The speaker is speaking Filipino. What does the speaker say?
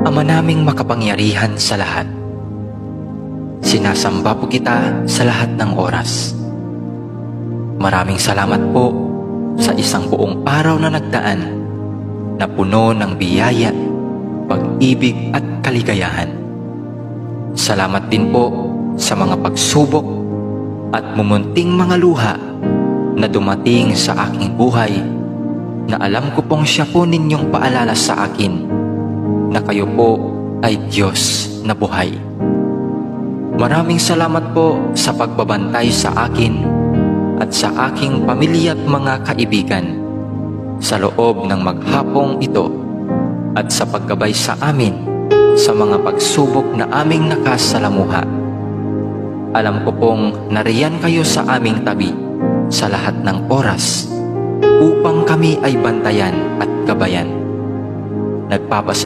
Ama naming makapangyarihan sa lahat, sinasamba po kita sa lahat ng oras. Maraming salamat po sa isang buong araw na nagdaan na puno ng biyaya, pag-ibig at kaligayahan. Salamat din po sa mga pagsubok at mumunting mga luha na dumating sa aking buhay, na alam ko pong siya po ninyong paalala sa akin na kayo po ay Diyos na buhay. Maraming salamat po sa pagbabantay sa akin at sa aking pamilya at mga kaibigan sa loob ng maghapong ito, at sa paggabay sa amin sa mga pagsubok na aming nakasalamuha. Alam ko pong nariyan kayo sa aming tabi sa lahat ng oras upang kami ay bantayan at gabayan. Nagpapasalamat